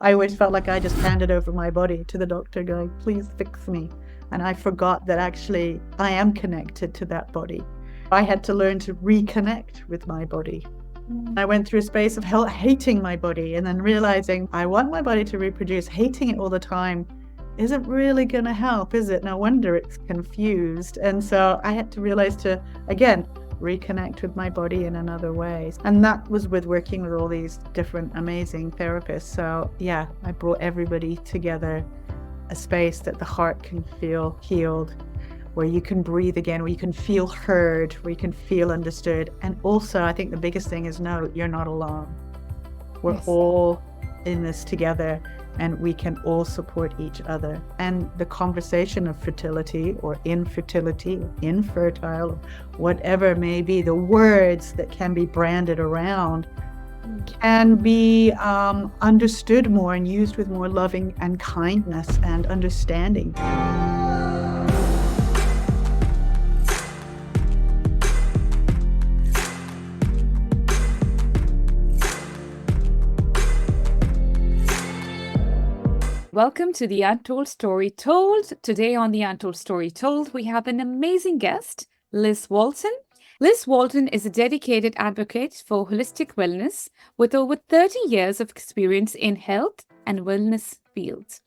I always felt like I just handed over my body to the doctor going, please fix me. And I forgot that actually I am connected to that body. I had to learn to reconnect with my body. I went through a space of hating my body and then realizing I want my body to reproduce. Hating it all the time isn't really going to help, is it? No wonder it's confused. And so I had to realize to, again, reconnect with my body in another way. And that was with working with all these different amazing therapists. So yeah, I brought everybody together, a space that the heart can feel healed, where you can breathe again, where you can feel heard, where you can feel understood. And also, I think the biggest thing is know you're not alone. We're all in this together, and we can all support each other. And the conversation of fertility or infertility, infertile, whatever it may be, the words that can be branded around can be understood more and used with more loving and kindness and understanding. Welcome to the Untold Story Told. Today on the Untold Story Told, we have an amazing guest, Liz Walton. Liz Walton is a dedicated advocate for holistic wellness with over 30 years of experience in health and wellness fields.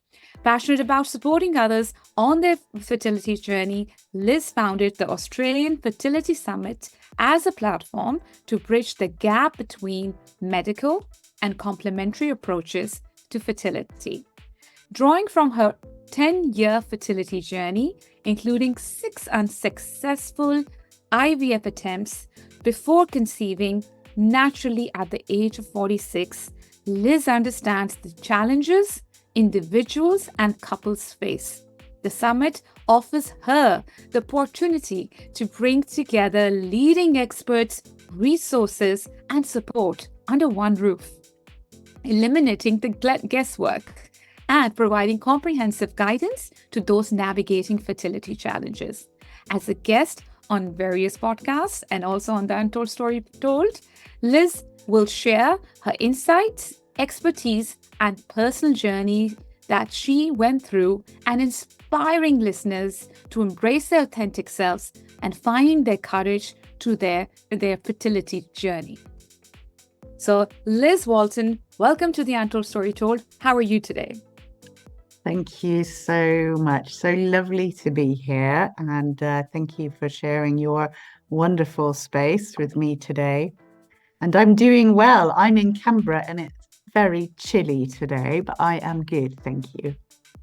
Passionate about supporting others on their fertility journey, Liz founded the Australian Fertility Summit as a platform to bridge the gap between medical and complementary approaches to fertility. Drawing from her 10-year fertility journey, including 6 unsuccessful IVF attempts before conceiving naturally at the age of 46, Liz understands the challenges individuals and couples face. The summit offers her the opportunity to bring together leading experts, resources, and support under one roof, eliminating the guesswork and providing comprehensive guidance to those navigating fertility challenges. As a guest on various podcasts and also on the Untold Story Told, Liz will share her insights, expertise, and personal journey that she went through, and inspiring listeners to embrace their authentic selves and finding their courage to their fertility journey. So, Liz Walton, welcome to the Untold Story Told. How are you today? Thank you so much. So lovely to be here. And thank you for sharing your wonderful space with me today. And I'm doing well. I'm in Canberra and it's very chilly today, but I am good. Thank you.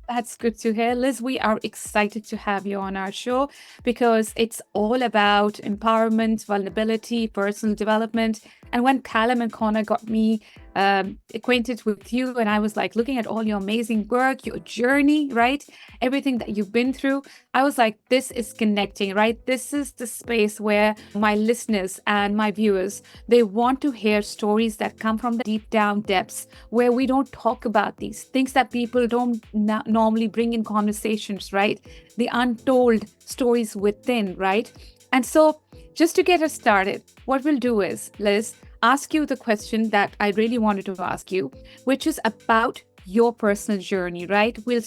That's good to hear. Liz, we are excited to have you on our show because it's all about empowerment, vulnerability, personal development. And when Callum and Connor got me acquainted with you, and I was like looking at all your amazing work, your journey, right? Everything that you've been through, I was like, this is connecting, right? This is the space where my listeners and my viewers, they want to hear stories that come from the deep down depths where we don't talk about these things that people don't normally bring in conversations, right? The untold stories within, right? And so just to get us started, what we'll do is, Liz, ask you the question that I really wanted to ask you, which is about your personal journey, right? We'll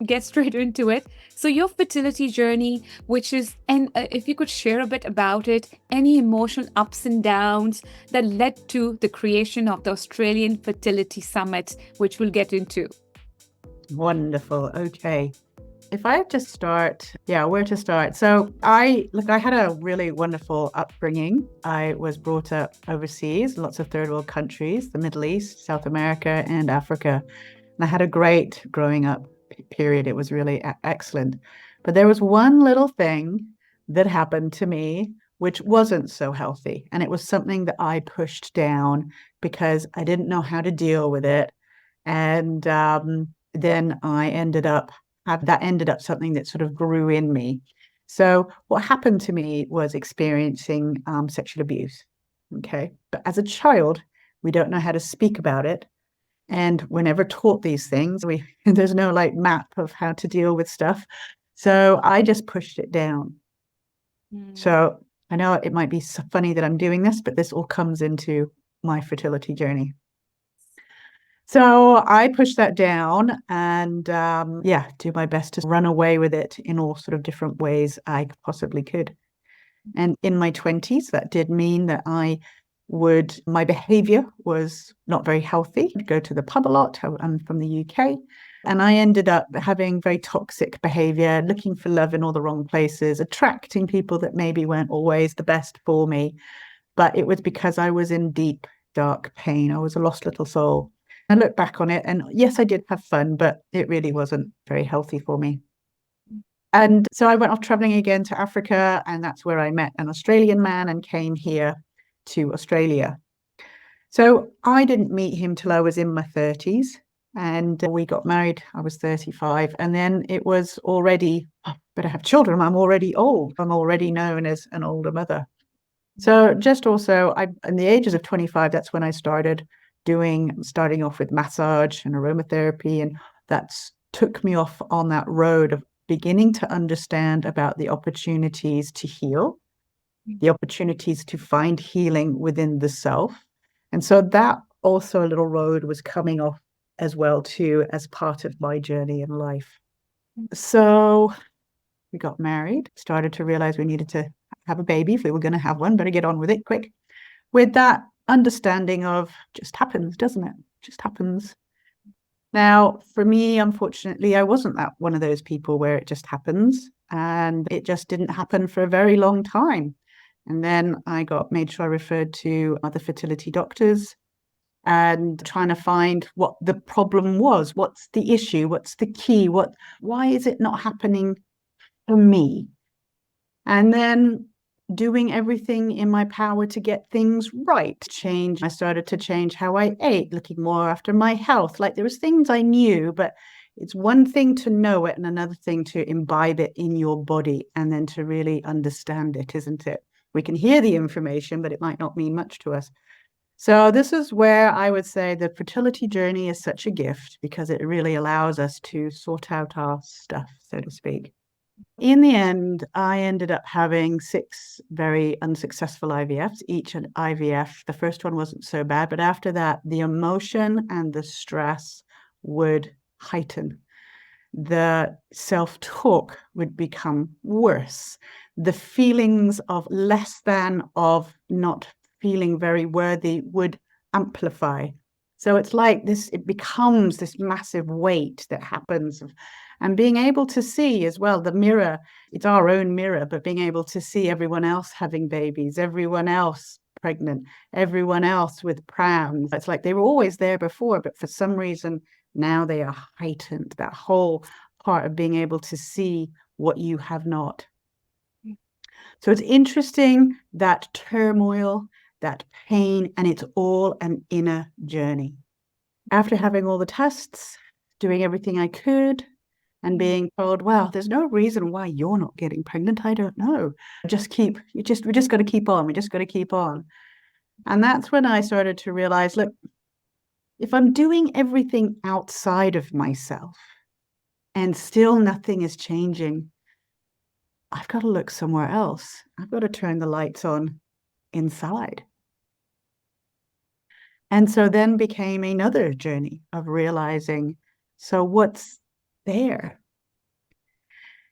get straight into it. So your fertility journey, which is, and if you could share a bit about it, any emotional ups and downs that led to the creation of the Australian Fertility Summit, which we'll get into. Wonderful. Okay. If I just start, where to start? So I had a really wonderful upbringing. I was brought up overseas, lots of third world countries, the Middle East, South America, and Africa. And I had a great growing up period. It was really excellent. But there was one little thing that happened to me, which wasn't so healthy. And it was something that I pushed down because I didn't know how to deal with it. And then I ended up something that sort of grew in me. So what happened to me was experiencing sexual abuse. Okay. But as a child, we don't know how to speak about it. And we're never taught these things. There's no like map of how to deal with stuff. So I just pushed it down. So I know it might be so funny that I'm doing this, but this all comes into my fertility journey. So I pushed that down and do my best to run away with it in all sort of different ways I possibly could. And in my 20s, that did mean that my behavior was not very healthy. I'd go to the pub a lot. I'm from the UK. And I ended up having very toxic behavior, looking for love in all the wrong places, attracting people that maybe weren't always the best for me. But it was because I was in deep, dark pain. I was a lost little soul. I look back on it and yes, I did have fun, but it really wasn't very healthy for me. And so I went off traveling again to Africa, and that's where I met an Australian man and came here to Australia. So I didn't meet him till I was in my 30s, and we got married. I was 35, and then it was already, better have children. I'm already old. I'm already known as an older mother. So just also, in the ages of 25, that's when I starting off with massage and aromatherapy, and that took me off on that road of beginning to understand about the opportunities to heal, the opportunities to find healing within the self. And so that also a little road was coming off as well too, as part of my journey in life. So we got married, started to realize we needed to have a baby if we were going to have one, better get on with it quick. With that understanding of just happens, doesn't it? Just happens. Now, for me, unfortunately, I wasn't one of those people where it just happens, and it just didn't happen for a very long time. And then I made sure I referred to other fertility doctors and trying to find what the problem was. What's the issue? What's the key? Why is it not happening for me? And then doing everything in my power to get things right. I started to change how I ate, looking more after my health. Like there was things I knew, but it's one thing to know it and another thing to imbibe it in your body and then to really understand it, isn't it? We can hear the information, but it might not mean much to us. So this is where I would say the fertility journey is such a gift because it really allows us to sort out our stuff, so to speak. In the end, I ended up having 6 very unsuccessful IVFs, each an IVF. The first one wasn't so bad, but after that, the emotion and the stress would heighten. The self-talk would become worse. The feelings of less than, of not feeling very worthy would amplify. So it's like this, it becomes this massive weight that happens. And being able to see as well, the mirror, it's our own mirror, but being able to see everyone else having babies, everyone else pregnant, everyone else with prams. It's like they were always there before, but for some reason, now they are heightened, that whole part of being able to see what you have not. So it's interesting, that turmoil, that pain, and it's all an inner journey. After having all the tests, doing everything I could, and being told, well, there's no reason why you're not getting pregnant. I don't know. We just got to keep on. We just got to keep on. And that's when I started to realize, look, if I'm doing everything outside of myself and still nothing is changing, I've got to look somewhere else. I've got to turn the lights on inside. And so then became another journey of realizing, so what's there?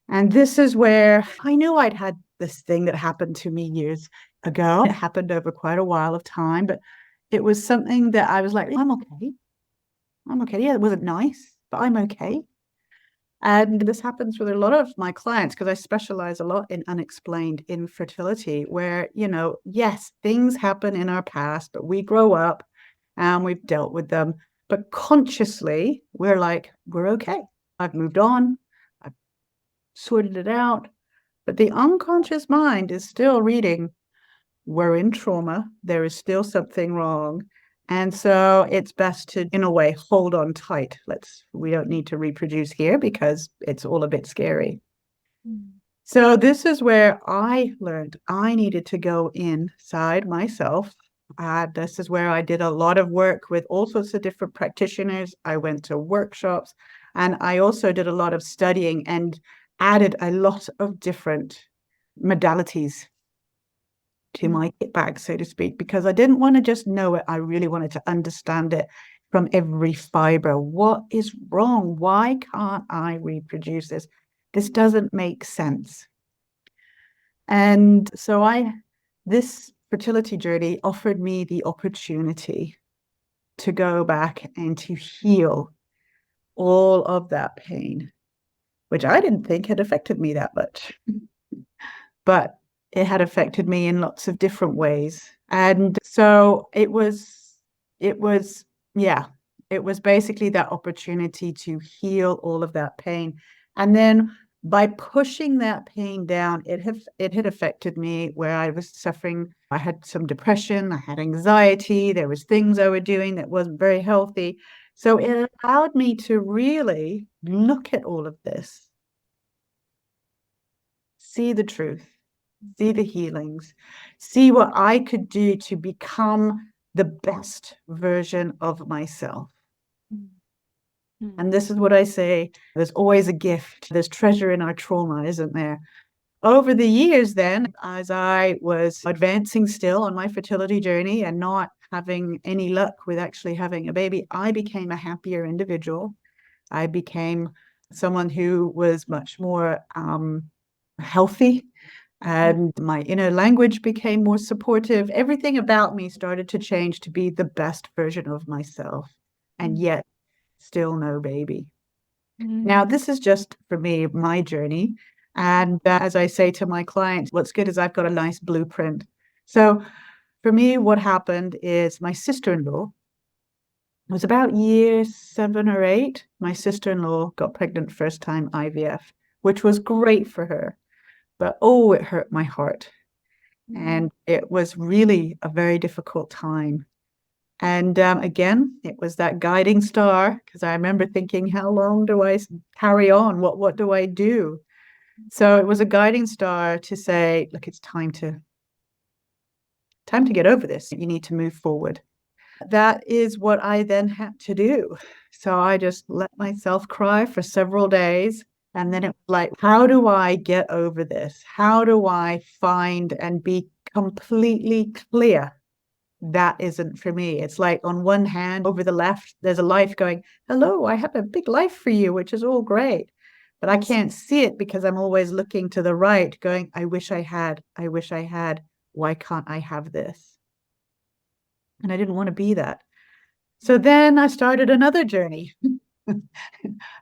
And this is where I knew I'd had this thing that happened to me years ago. It happened over quite a while of time, but it was something that I was like, I'm okay. I'm okay. Yeah, it wasn't nice, but I'm okay. And this happens with a lot of my clients because I specialize a lot in unexplained infertility, where, yes, things happen in our past, but we grow up and we've dealt with them. But consciously, we're like, we're okay. I've moved on. I've sorted it out. But the unconscious mind is still reading, we're in trauma. There is still something wrong. And so it's best to, in a way, hold on tight. We don't need to reproduce here because it's all a bit scary. So this is where I learned I needed to go inside myself. This is where I did a lot of work with all sorts of different practitioners. I went to workshops, and I also did a lot of studying and added a lot of different modalities to my kit bag, so to speak, because I didn't want to just know it. I really wanted to understand it from every fiber. What is wrong? Why can't I reproduce this? This doesn't make sense. And so this fertility journey offered me the opportunity to go back and to heal all of that pain, which I didn't think had affected me that much. But it had affected me in lots of different ways. And so it was, yeah, it was basically that opportunity to heal all of that pain. And then by pushing that pain down, it had affected me where I was suffering. I had some depression, I had anxiety, there was things I was doing that wasn't very healthy. So it allowed me to really look at all of this, see the truth, see the healings, see what I could do to become the best version of myself. And this is what I say, there's always a gift, there's treasure in our trauma, isn't there? Over the years then, as I was advancing still on my fertility journey and not having any luck with actually having a baby, I became a happier individual. I became someone who was much more healthy, and my inner language became more supportive. Everything about me started to change to be the best version of myself, and yet still no baby. Now, this is just for me, my journey. And as I say to my clients, what's good is I've got a nice blueprint. So for me, what happened is my sister-in-law, it was about year 7 or 8. My sister-in-law got pregnant first time IVF, which was great for her. But oh, it hurt my heart. And it was really a very difficult time. And again, it was that guiding star, because I remember thinking, how long do I carry on? What do I do? So it was a guiding star to say, look, it's time to get over this. You need to move forward. That is what I then had to do. So I just let myself cry for several days. And then it was like, how do I get over this? How do I find and be completely clear that isn't for me? It's like on one hand, over the left, there's a life going, hello, I have a big life for you, which is all great. But I can't see it because I'm always looking to the right, going, I wish I had. Why can't I have this? And I didn't want to be that. So then I started another journey.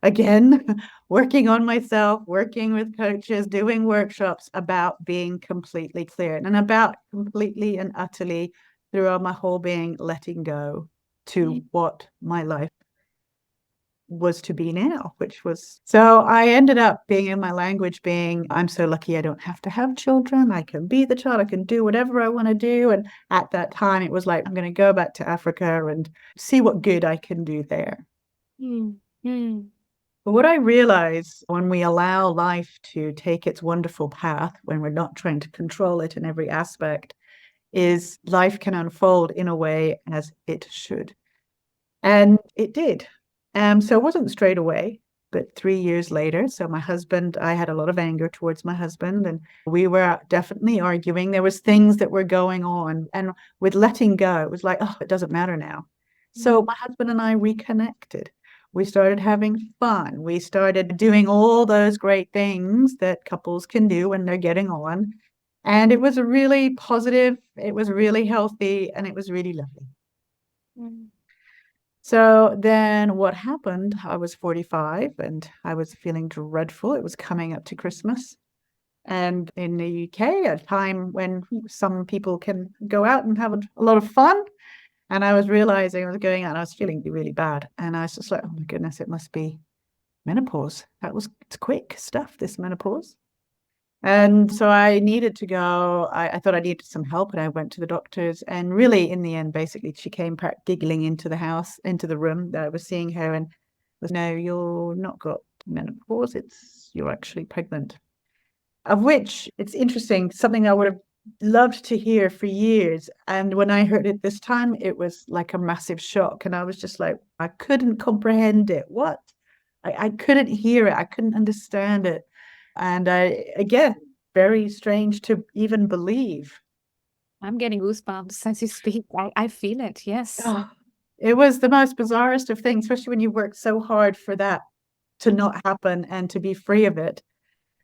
Again, working on myself, working with coaches, doing workshops about being completely clear and about completely and utterly throughout my whole being, letting go to what my life was to be now, which was, so I ended up being in my language being, I'm so lucky I don't have to have children. I can be the child. I can do whatever I want to do. And at that time, it was like, I'm going to go back to Africa and see what good I can do there. But what I realized when we allow life to take its wonderful path, when we're not trying to control it in every aspect, is life can unfold in a way as it should. And it did. So it wasn't straight away, but 3 years later. So my husband, I had a lot of anger towards my husband, and we were definitely arguing. There was things that were going on. And with letting go, it was like, oh, it doesn't matter now. So my husband and I reconnected. We started having fun. We started doing all those great things that couples can do when they're getting on. And it was really positive, it was really healthy, and it was really lovely. So then what happened, I was 45 and I was feeling dreadful. It was coming up to Christmas. And in the UK, a time when some people can go out and have a lot of fun. And I was realizing I was going out and I was feeling really bad. And I was just like, oh my goodness, it must be menopause. It's quick stuff, this menopause. And so I needed to go. I thought I needed some help, and I went to the doctors. And really, in the end, basically, she came giggling into the house, into the room that I was seeing her, and was, no, you're not got menopause. You're actually pregnant. Of which, it's interesting, something I would have loved to hear for years. And when I heard it this time, it was like a massive shock. And I was just like, I couldn't comprehend it. What? I couldn't hear it. I couldn't understand it. And again, very strange to even believe. I'm getting goosebumps as you speak. I feel it. Yes. Oh, It was the most bizarrest of things, especially when you work so hard for that to not happen and to be free of it.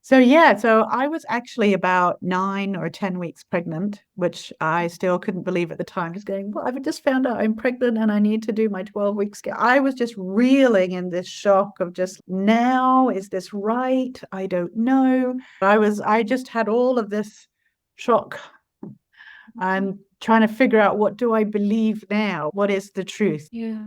So yeah, so I was actually about 9 or 10 weeks pregnant, which I still couldn't believe at the time. Just going, well, I've just found out I'm pregnant and I need to do my 12 week scare. I was just reeling in this shock of just, now, is this right? I don't know. I just had all of this shock and trying to figure out, what do I believe now? What is the truth? Yeah.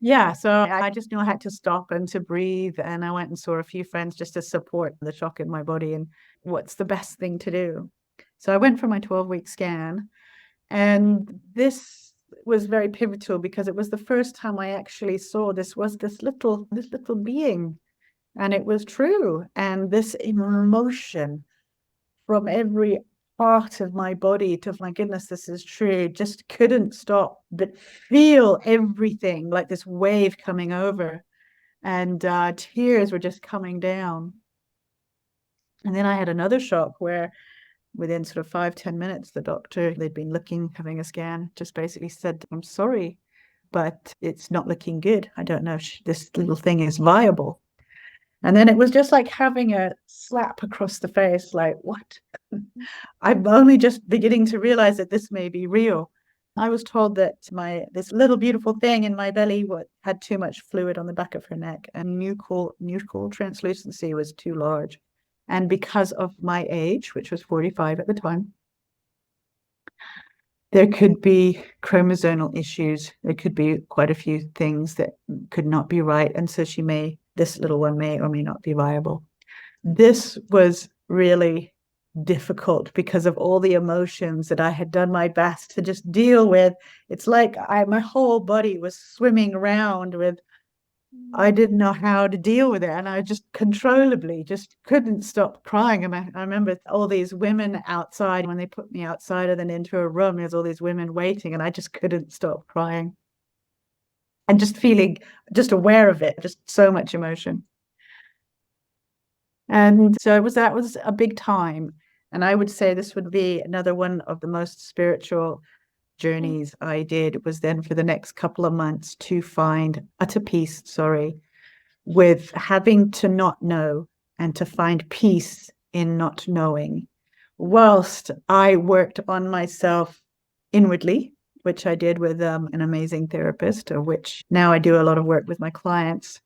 Yeah, so I just knew I had to stop and to breathe. And I went and saw a few friends just to support the shock in my body and what's the best thing to do. So I went for my 12-week scan. And this was very pivotal because it was the first time I actually saw this little being. And it was true. And this emotion from every part of my body to, my goodness, this is true, just couldn't stop but feel everything like this wave coming over, and tears were just coming down. And then I had another shock where within sort of 5-10 minutes, the doctor, they'd been looking, having a scan, just basically said, I'm sorry, but it's not looking good. I don't know if this little thing is viable. And then it was just like having a slap across the face, like, what? I'm only just beginning to realize that this may be real. I was told that this little beautiful thing in my belly had too much fluid on the back of her neck, and nuchal translucency was too large. And because of my age, which was 45 at the time, there could be chromosomal issues. There could be quite a few things that could not be right. And so this little one may or may not be viable. This was really difficult because of all the emotions that I had done my best to just deal with. It's like my whole body was swimming around with, I didn't know how to deal with it. And I just controllably just couldn't stop crying. I remember all these women outside, when they put me outside and then into a room, there's all these women waiting, and I just couldn't stop crying. And just feeling, just aware of it, just so much emotion. And so that was a big time. And I would say this would be another one of the most spiritual journeys I did, was then for the next couple of months to find utter peace, with having to not know and to find peace in not knowing, whilst I worked on myself inwardly, which I did with an amazing therapist, of which now I do a lot of work with my clients.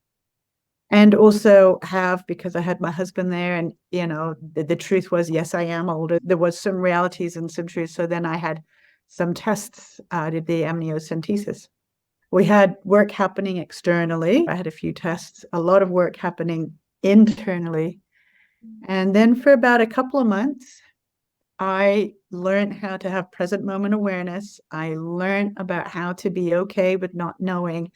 And also because I had my husband there, and, the truth was, yes, I am older. There was some realities and some truth. So then I had some tests, did the amniocentesis. We had work happening externally. I had a few tests, a lot of work happening internally. And then for about a couple of months, I learned how to have present moment awareness. I learned about how to be okay with not knowing.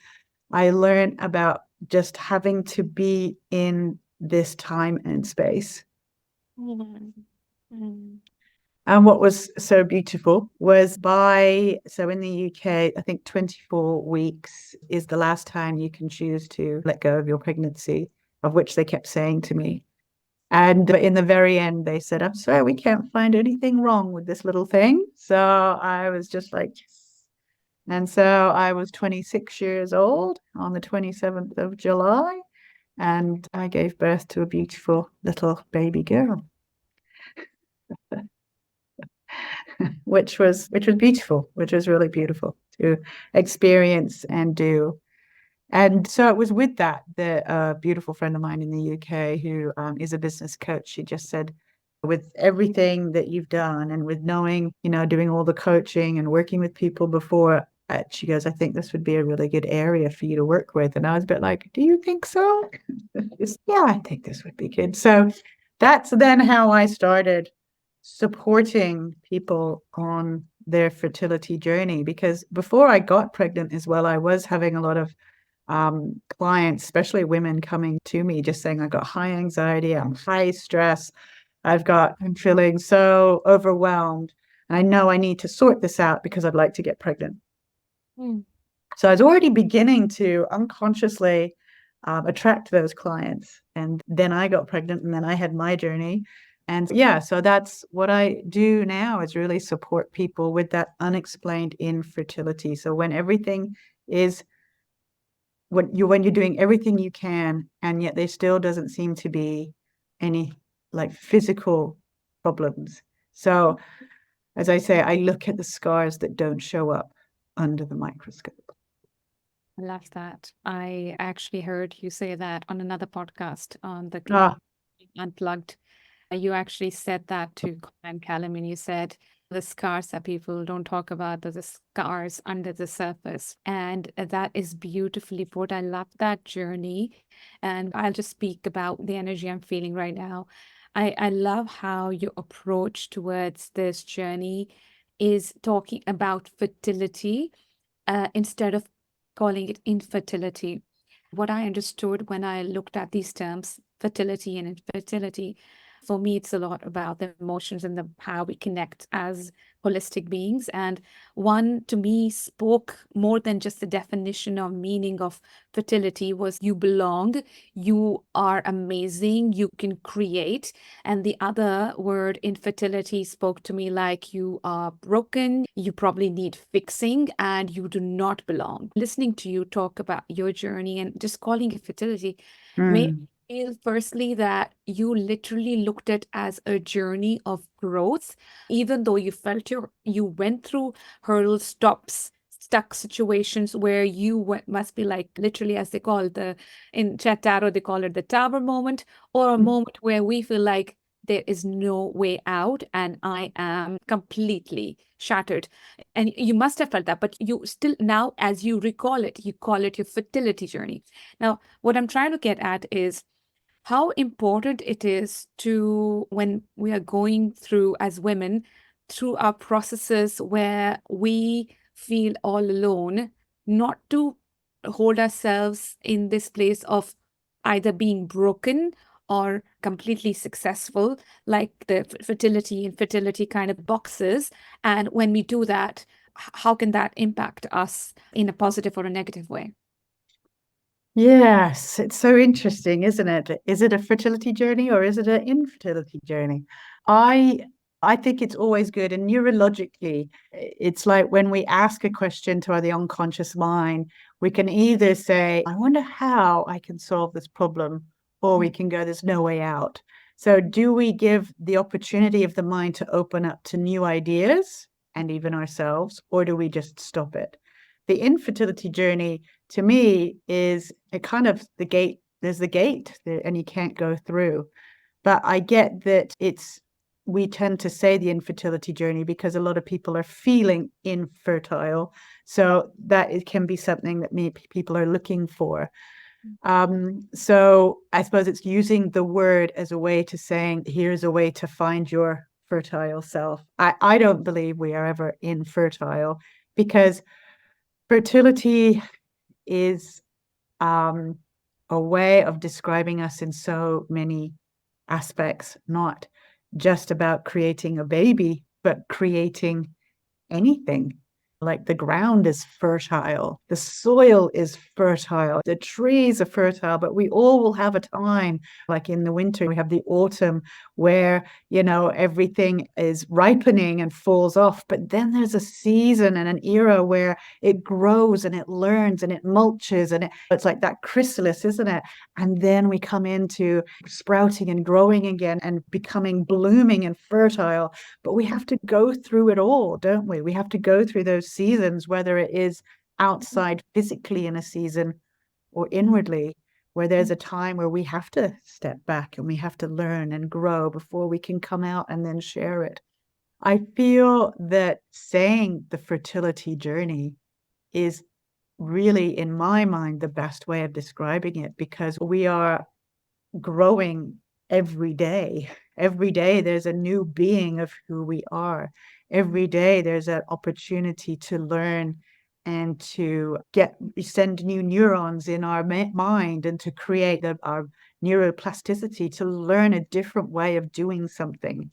I learned about just having to be in this time and space. And what was so beautiful was so in the UK, I think 24 weeks is the last time you can choose to let go of your pregnancy, of which they kept saying to me. And in the very end, they said, I'm sorry, we can't find anything wrong with this little thing. So I was just like, yes. And so I was 26 years old on the 27th of July, and I gave birth to a beautiful little baby girl, which was beautiful, which was really beautiful to experience and do. And so it was with that a beautiful friend of mine in the UK who is a business coach. She just said, with everything that you've done and with knowing, doing all the coaching and working with people before, she goes, I think this would be a really good area for you to work with. And I was a bit like, do you think so? Yeah, I think this would be good. So that's then how I started supporting people on their fertility journey, because before I got pregnant as well, I was having a lot of clients, especially women, coming to me just saying, I got high anxiety, I'm high stress, I'm feeling so overwhelmed, and I know I need to sort this out because I'd like to get pregnant. So I was already beginning to unconsciously attract those clients. And then I got pregnant, and then I had my journey. And yeah, so that's what I do now, is really support people with that unexplained infertility. So when everything is when you're doing everything you can, and yet there still doesn't seem to be any like physical problems. So as I say, I look at the scars that don't show up under the microscope. I love that. I actually heard you say that on another podcast on the Ah, Unplugged. You actually said that to Colin Callum, and you said the scars that people don't talk about, the scars under the surface. And that is beautifully put. I love that journey. And I'll just speak about the energy I'm feeling right now. I love how your approach towards this journey is talking about fertility instead of calling it infertility. What I understood when I looked at these terms, fertility and infertility, for me, it's a lot about the emotions and the how we connect as holistic beings. And one to me spoke more than just the definition or meaning of fertility was you belong, you are amazing, you can create. And the other word, infertility, spoke to me like you are broken, you probably need fixing, and you do not belong. Listening to you talk about your journey and just calling it fertility made mm, feel firstly that you literally looked at as a journey of growth, even though you felt you went through hurdles, stops, stuck situations where you must be like literally, as they call it, in Chat Tarot, they call it the tower moment, or a mm, moment where we feel like there is no way out and I am completely shattered. And you must have felt that, but you still now, as you recall it, you call it your fertility journey. Now, what I'm trying to get at is how important it is to, when we are going through as women, through our processes where we feel all alone, not to hold ourselves in this place of either being broken or completely successful, like the fertility and fertility kind of boxes. And when we do that, how can that impact us in a positive or a negative way? yes, it's so interesting, isn't it? Is it a fertility journey or is it an infertility journey? I I think it's always good. And neurologically, it's like when we ask a question to the unconscious mind, we can either say, I wonder how I can solve this problem, or we can go, there's no way out. So do we give the opportunity of the mind to open up to new ideas and even ourselves, or do we just stop it? The infertility journey to me is a kind of the gate. There's the gate and you can't go through. But I get that we tend to say the infertility journey because a lot of people are feeling infertile. So that it can be something that maybe people are looking for. So I suppose it's using the word as a way to saying, here's a way to find your fertile self. I don't believe we are ever infertile, because fertility is a way of describing us in so many aspects, not just about creating a baby, but creating anything. Like the ground is fertile, the soil is fertile, the trees are fertile, but we all will have a time, like in the winter, we have the autumn where, everything is ripening and falls off. But then there's a season and an era where it grows and it learns and it mulches and it's like that chrysalis, isn't it? And then we come into sprouting and growing again and becoming blooming and fertile. But we have to go through it all, don't we? We have to go through those seasons, whether it is outside physically in a season or inwardly, where there's a time where we have to step back and we have to learn and grow before we can come out and then share it. I feel that saying the fertility journey is really, in my mind, the best way of describing it, because we are growing every day. Every day there's a new being of who we are. Every day there's an opportunity to learn and to send new neurons in our mind and to create our neuroplasticity to learn a different way of doing something.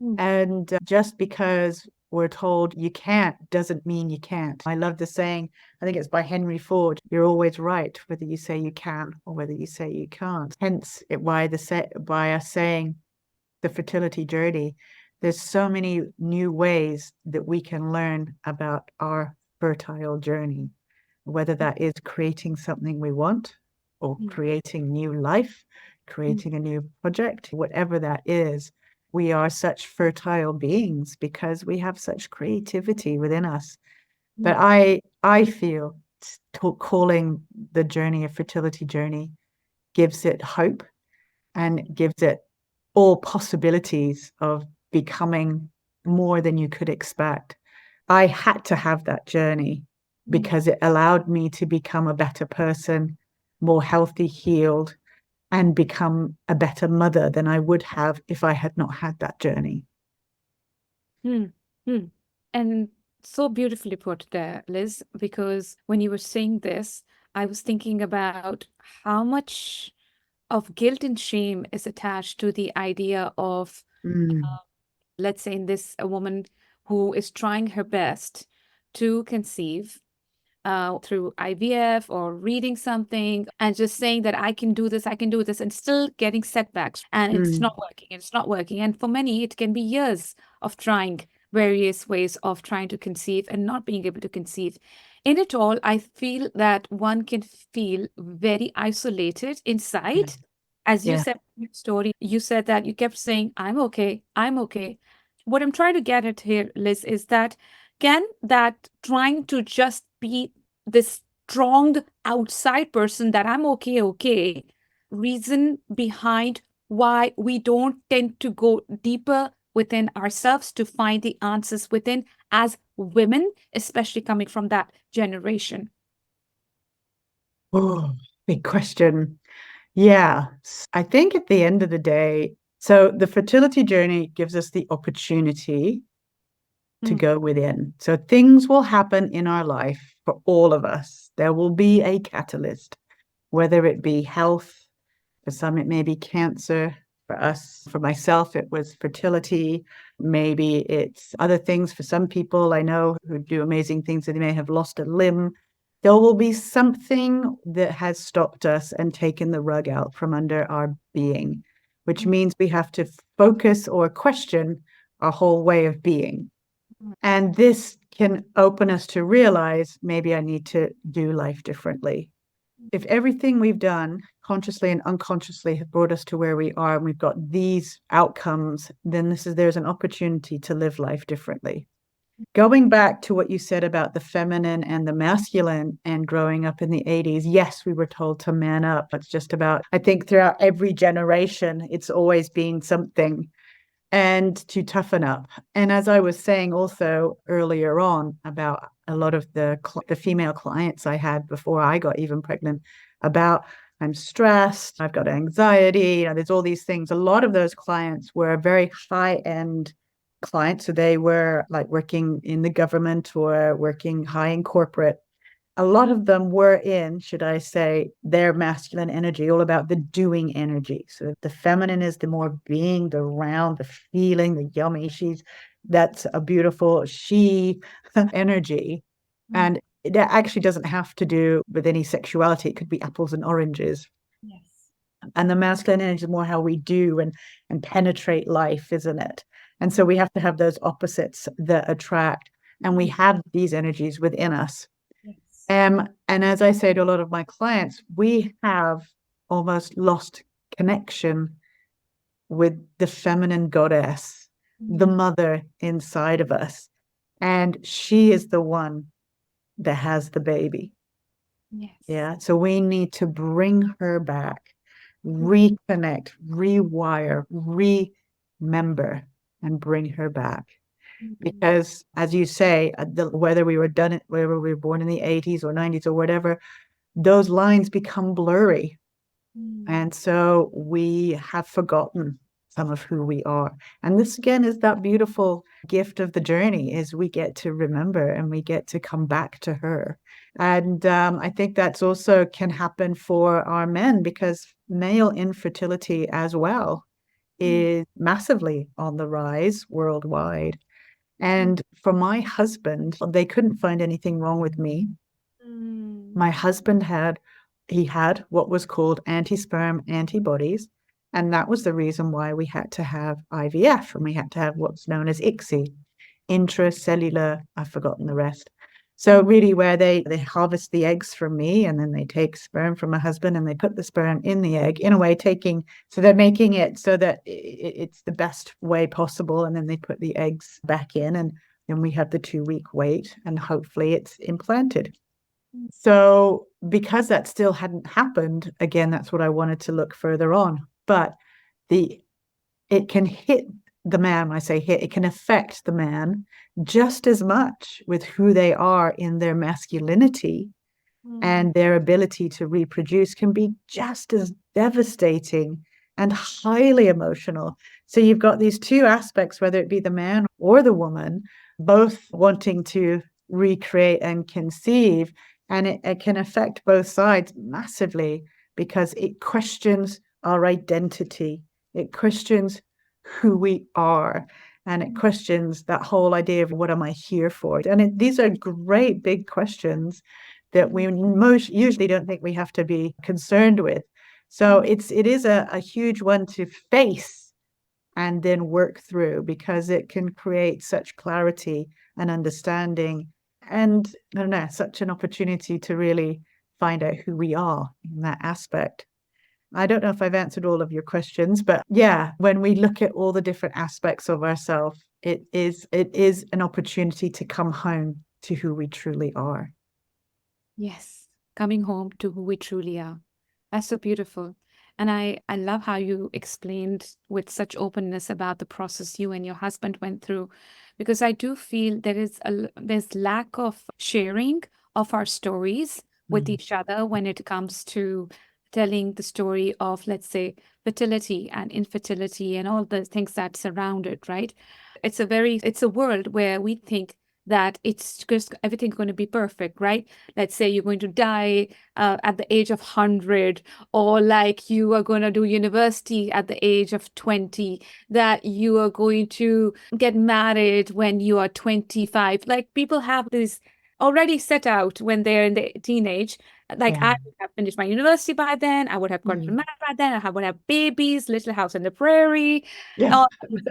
Mm. And just because we're told you can't doesn't mean you can't. I love the saying, I think it's by Henry Ford, you're always right, whether you say you can or whether you say you can't. Hence, by us saying the fertility journey, there's so many new ways that we can learn about our fertile journey. whether that is creating something we want or creating new life, creating a new project, whatever that is. We are such fertile beings because we have such creativity within us. But I feel calling the journey a fertility journey gives it hope and gives it all possibilities of becoming more than you could expect. I had to have that journey because it allowed me to become a better person, more healthy, healed, and become a better mother than I would have if I had not had that journey. Hmm. Hmm. And so beautifully put there, Liz, because when you were saying this, I was thinking about how much of guilt and shame is attached to the idea of, Mm, let's say, in this, a woman who is trying her best to conceive through IVF or reading something and just saying that I can do this, and still getting setbacks. And it's mm, not working, it's not working. And for many, it can be years of trying various ways of trying to conceive and not being able to conceive. In it all, I feel that one can feel very isolated yeah, inside. As you yeah. said in your story, you said that you kept saying, I'm okay, I'm okay. What I'm trying to get at here, Liz, is that can that trying to just be this strong outside person that I'm okay, okay, reason behind why we don't tend to go deeper within ourselves to find the answers within as women, especially coming from that generation? Oh, big question. Yeah, I think at the end of the day, so the fertility journey gives us the opportunity to Mm, go within. So things will happen in our life for all of us. There will be a catalyst, whether it be health, for some it may be cancer. For us, for myself, it was fertility. Maybe it's other things. For some people I know who do amazing things, that they may have lost a limb. There will be something that has stopped us and taken the rug out from under our being, which mm, means we have to focus or question our whole way of being. mm, And this can open us to realize maybe I need to do life differently. If everything we've done consciously and unconsciously have brought us to where we are and we've got these outcomes, then there's an opportunity to live life differently. Going back to what you said about the feminine and the masculine and growing up in the 80s, yes, we were told to man up. It's just about, I think throughout every generation, it's always been something, and to toughen up. And as I was saying also earlier on about a lot of the female clients I had before I got even pregnant, about I'm stressed, I've got anxiety, there's all these things. A lot of those clients were very high end clients. So they were like working in the government or working high in corporate. A lot of them were in, should I say, their masculine energy, all about the doing energy. So the feminine is the more being, the round, the feeling, the yummy. That's a beautiful she energy. mm. And that actually doesn't have to do with any sexuality. It could be apples and oranges. Yes. And the masculine energy is more how we do and penetrate life, isn't it? And so we have to have those opposites that attract. And we have these energies within us. Yes. And as I say to a lot of my clients, we have almost lost connection with the feminine goddess, the Mm, mother inside of us. And she is the one that has the baby. yes. Yeah. So we need to bring her back, Mm, reconnect, rewire, remember, and bring her back. mm, Because as you say, whether we were whether we were born in the 80s or 90s or whatever, those lines become blurry. mm, And so we have forgotten some of who we are. And this again is that beautiful gift of the journey, is we get to remember and we get to come back to her. And I think that's also can happen for our men, because male infertility as well mm, is massively on the rise worldwide. And for my husband, they couldn't find anything wrong with me. mm, My husband he had what was called anti-sperm antibodies. And that was the reason why we had to have IVF, and we had to have what's known as ICSI, intracellular, I've forgotten the rest. So really where they harvest the eggs from me, and then they take sperm from my husband and they put the sperm in the egg, in a way so they're making it so that it's the best way possible. And then they put the eggs back in, and then we have the 2-week wait, and hopefully it's implanted. So because that still hadn't happened, again, that's what I wanted to look further on. But it can hit the man. When I say hit, it can affect the man just as much with who they are in their masculinity, and their ability to reproduce can be just as devastating and highly emotional. So you've got these two aspects, whether it be the man or the woman, both wanting to recreate and conceive, and it can affect both sides massively because it questions our identity. It questions who we are, and it questions that whole idea of what am I here for? And these are great big questions that we most usually don't think we have to be concerned with. So it is a huge one to face and then work through, because it can create such clarity and understanding, and I don't know, such an opportunity to really find out who we are in that aspect. I don't know if I've answered all of your questions, but yeah, when we look at all the different aspects of ourselves, it is an opportunity to come home to who we truly are. Yes, coming home to who we truly are. That's so beautiful. And I love how you explained with such openness about the process you and your husband went through, because I do feel there's lack of sharing of our stories with each other when it comes to telling the story of, let's say, fertility and infertility and all the things that surround it, right? It's a world where we think that it's just everything's going to be perfect, right? Let's say you're going to die at the age of 100, or like you are going to do university at the age of 20, that you are going to get married when you are 25. Like people have this already set out when they're in the teenage. Like I would have finished my university by then, I would have gotten married by then, I would have babies, Little House on the Prairie, all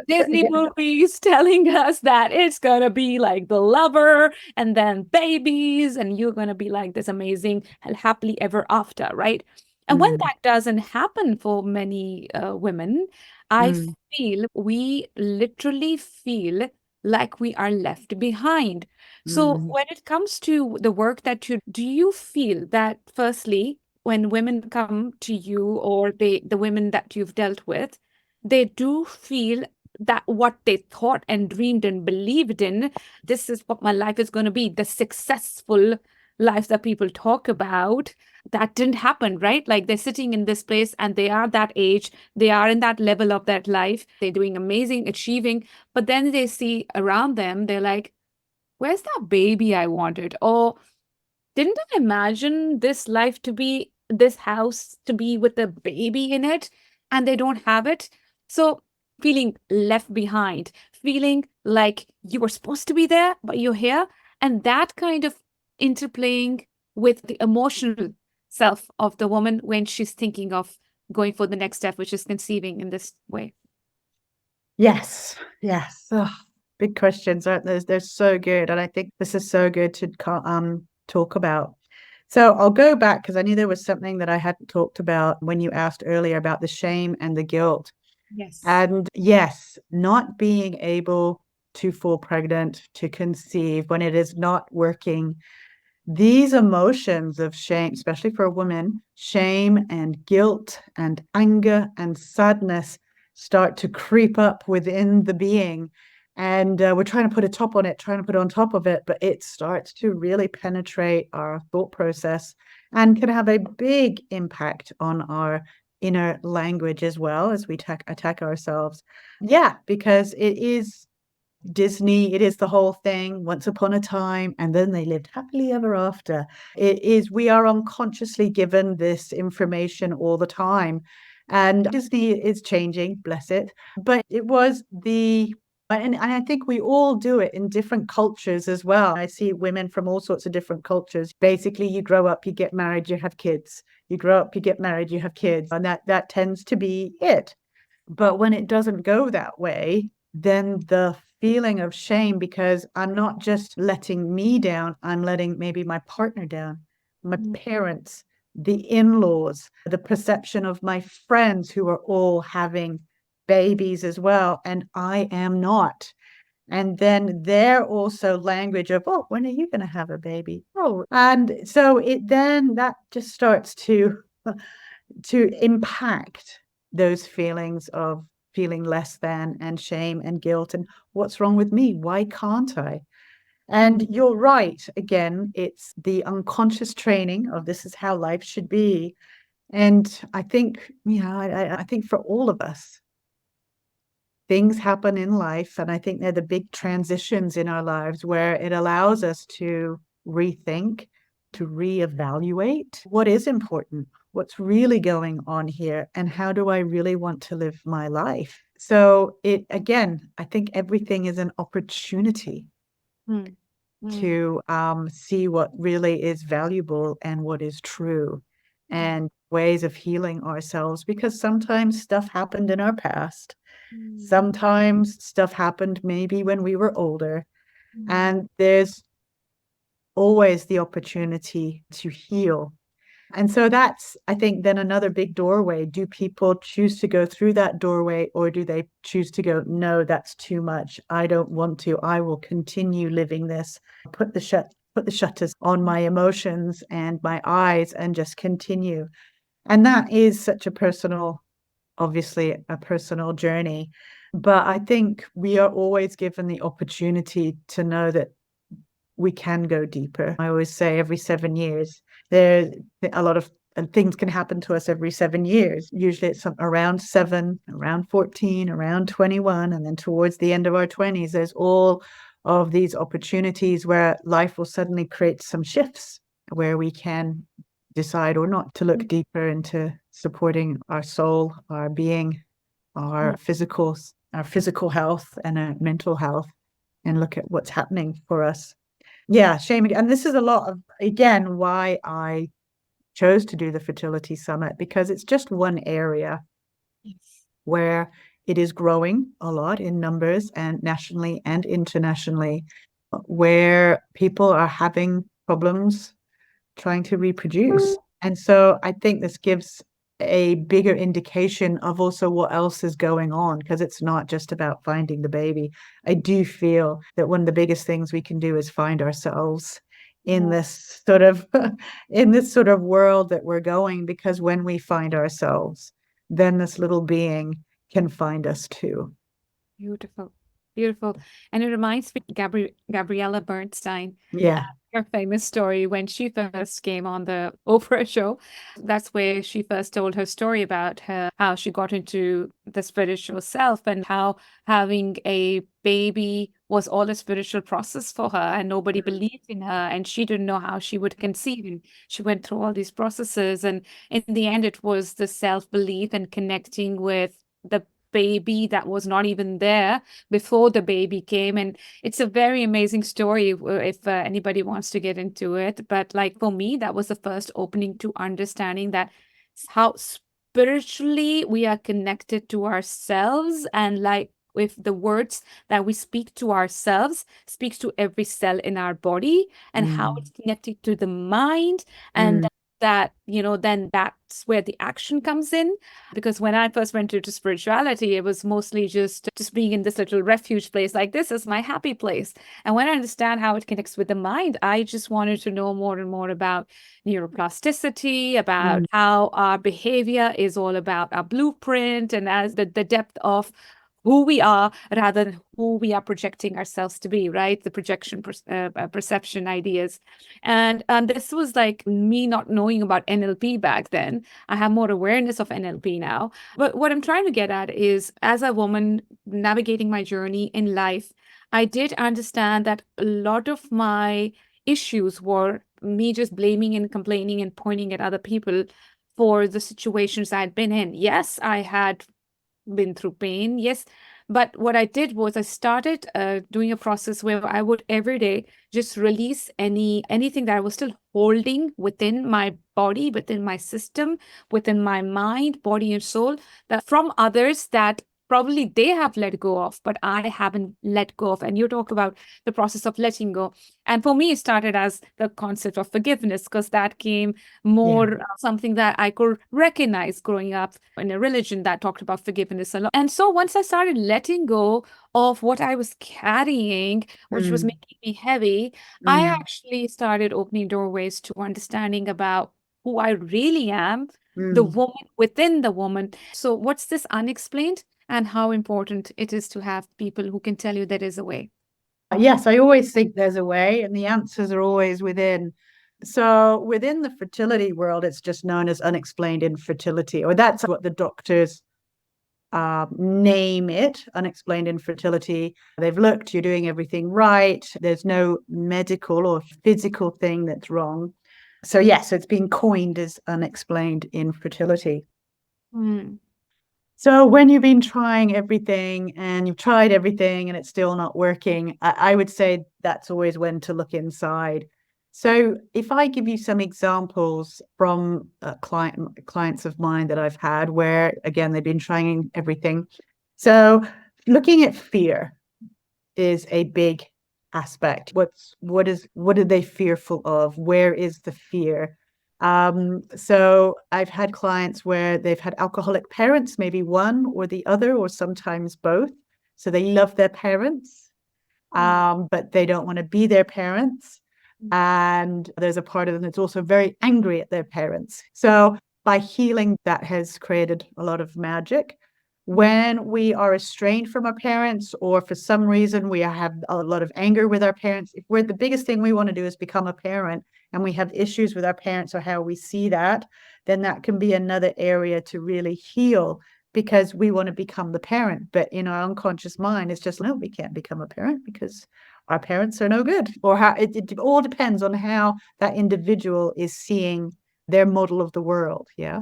Disney movies telling us that it's gonna be like the lover and then babies, and you're gonna be like this amazing happily ever after, right? And when that doesn't happen for many women, I feel we literally feel like we are left behind. So when it comes to the work that do you feel that firstly, when women come to you, or the women that you've dealt with, they do feel that what they thought and dreamed and believed in, this is what my life is going to be, the successful life that people talk about, that didn't happen, right? Like they're sitting in this place and they are that age, they are in that level of that life, they're doing amazing, achieving, but then they see around them, they're like, where's that baby I wanted? Or didn't I imagine this life to be, this house to be with a baby in it, and they don't have it? So feeling left behind, feeling like you were supposed to be there, but you're here. And that kind of interplaying with the emotional self of the woman when she's thinking of going for the next step, which is conceiving in this way. Yes. Oh, big questions, aren't there? They're so good. And I think this is so good to talk about. So I'll go back because I knew there was something that I hadn't talked about when you asked earlier about the shame and the guilt. Yes. And yes, not being able to fall pregnant, to conceive when it is not working. These emotions of shame, especially for a woman, shame and guilt and anger and sadness start to creep up within the being. And we're trying to put a top on it, trying to put on top of it, but it starts to really penetrate our thought process and can have a big impact on our inner language as well as we attack ourselves. Yeah, because it is Disney, it is the whole thing, once upon a time, and then they lived happily ever after. We are unconsciously given this information all the time. And Disney is changing, bless it. But it was and I think we all do it in different cultures as well. I see women from all sorts of different cultures. Basically, you grow up, you get married, you have kids. You grow up, you get married, you have kids. And that tends to be it. But when it doesn't go that way, then the feeling of shame because I'm not just letting me down, I'm letting maybe my partner down, my parents, the in-laws, the perception of my friends who are all having babies as well, and I am not. And then they're also language of, oh, when are you going to have a baby? Oh, and so that just starts to impact those feelings of feeling less than and shame and guilt and what's wrong with me? Why can't I? And you're right. Again, it's the unconscious training of this is how life should be. And I think, I think for all of us, things happen in life. And I think they're the big transitions in our lives where it allows us to rethink, to reevaluate what is important, what's really going on here, and how do I really want to live my life? So I think everything is an opportunity to see what really is valuable and what is true and ways of healing ourselves, because sometimes stuff happened in our past. Sometimes stuff happened maybe when we were older, and there's always the opportunity to heal. And so that's, I think, then another big doorway. Do people choose to go through that doorway, or do they choose to go, no, that's too much. I don't want to. I will continue living this, put the shutters on my emotions and my eyes and just continue. And that is such obviously a personal journey. But I think we are always given the opportunity to know that we can go deeper. I always say every 7 years, there's a lot of things can happen to us every 7 years. Usually it's around 7, around 14, around 21. And then towards the end of our 20s, there's all of these opportunities where life will suddenly create some shifts where we can decide or not to look deeper into supporting our soul, our being, our physical health and our mental health, and look at what's happening for us. Yeah, shame. And this is a lot of, again, why I chose to do the Fertility Summit, because it's just one area where it is growing a lot in numbers, and nationally and internationally, where people are having problems trying to reproduce. And so I think this gives a bigger indication of also what else is going on, because it's not just about finding the baby. I do feel that one of the biggest things we can do is find ourselves in this sort of world that we're going, because when we find ourselves, then this little being can find us too. Beautiful. Beautiful. And it reminds me of Gabriella Bernstein. Yeah. Her famous story when she first came on the Oprah show. That's where she first told her story about how she got into the spiritual self, and how having a baby was all a spiritual process for her, and nobody believed in her, and she didn't know how she would conceive. And she went through all these processes, and in the end, it was the self-belief and connecting with the baby that was not even there before the baby came. And it's a very amazing story if anybody wants to get into it. But like for me, that was the first opening to understanding that how spiritually we are connected to ourselves, and like with the words that we speak to ourselves speaks to every cell in our body, and how it's connected to the mind, and that, then that's where the action comes in. Because when I first went into spirituality, it was mostly just being in this little refuge place, like this is my happy place. And when I understand how it connects with the mind, I just wanted to know more and more about neuroplasticity, about how our behavior is all about our blueprint, and as the depth of who we are rather than who we are projecting ourselves to be, right? The projection, perception ideas. And this was like me not knowing about NLP back then. I have more awareness of NLP now. But what I'm trying to get at is, as a woman navigating my journey in life, I did understand that a lot of my issues were me just blaming and complaining and pointing at other people for the situations I'd been in. Yes, I had been through pain, yes, but what I did was I started doing a process where I would every day just release anything that I was still holding within my body, within my system, within my mind, body and soul, that from others that probably they have let go of, but I haven't let go of. And you talk about the process of letting go. And for me, it started as the concept of forgiveness, because that came more something that I could recognize growing up in a religion that talked about forgiveness a lot. And so once I started letting go of what I was carrying, which was making me heavy, I actually started opening doorways to understanding about who I really am, the woman within the woman. So what's this unexplained, and how important it is to have people who can tell you there is a way? Yes, I always think there's a way, and the answers are always within. So within the fertility world, it's just known as unexplained infertility, or that's what the doctors name it, unexplained infertility. They've looked, you're doing everything right. There's no medical or physical thing that's wrong. So yes, it's been coined as unexplained infertility. So when you've been trying everything and you've tried everything and it's still not working, I would say that's always when to look inside. So if I give you some examples from clients of mine that I've had where, again, they've been trying everything. So looking at fear is a big aspect. What are they fearful of? Where is the fear? So I've had clients where they've had alcoholic parents, maybe one or the other, or sometimes both. So they love their parents, but they don't want to be their parents. And there's a part of them that's also very angry at their parents. So by healing, that has created a lot of magic. When we are estranged from our parents, or for some reason we have a lot of anger with our parents, if we're the biggest thing we want to do is become a parent, and we have issues with our parents or how we see that, then that can be another area to really heal, because we want to become the parent. But in our unconscious mind, it's just, no, we can't become a parent because our parents are no good. Or how it all depends on how that individual is seeing their model of the world. Yeah.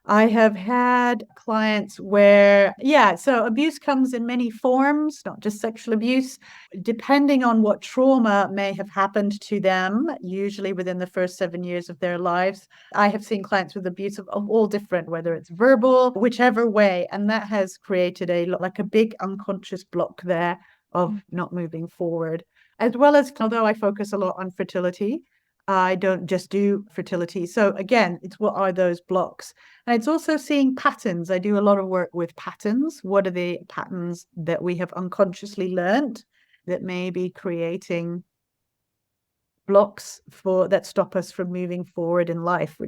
I have had clients where, so abuse comes in many forms, not just sexual abuse, depending on what trauma may have happened to them, usually within the first 7 years of their lives. I have seen clients with abuse of all different, whether it's verbal, whichever way, and that has created a big unconscious block there of not moving forward. As well as, although I focus a lot on fertility, I don't just do fertility. So again, it's what are those blocks? And it's also seeing patterns. I do a lot of work with patterns. What are the patterns that we have unconsciously learned that may be creating blocks that stop us from moving forward in life,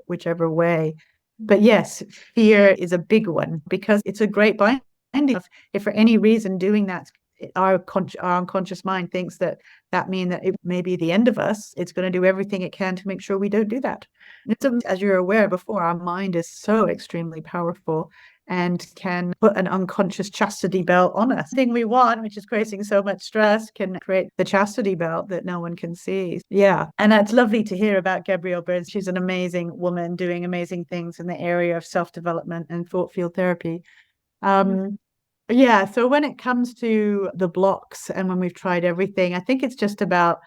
whichever way. But yes, fear is a big one, because it's a great binding. If for any reason doing that, our unconscious mind thinks that means that it may be the end of us, it's going to do everything it can to make sure we don't do that. As you're aware before, our mind is so extremely powerful and can put an unconscious chastity belt on us. The thing we want, which is creating so much stress, can create the chastity belt that no one can see. Yeah. And it's lovely to hear about Gabrielle Burns. She's an amazing woman doing amazing things in the area of self-development and thought field therapy. Yeah, so when it comes to the blocks and when we've tried everything, I think it's just about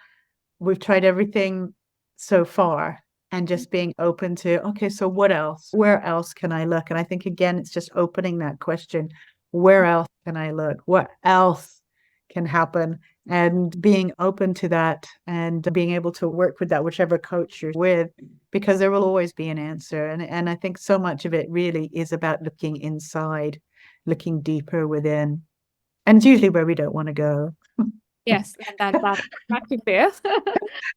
we've tried everything so far and just being open to, okay, so what else? Where else can I look? And I think, again, it's just opening that question. Where else can I look? What else can happen? And being open to that and being able to work with that, whichever coach you're with, because there will always be an answer. And I think so much of it really is about looking inside, looking deeper within. And it's usually where we don't want to go. Yes, and that's back to fear.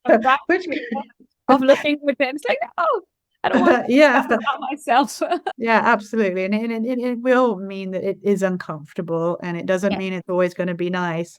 Of looking within. It's like, oh, I don't want to about myself. Yeah, absolutely. And it will mean that it is uncomfortable, and it doesn't mean it's always going to be nice.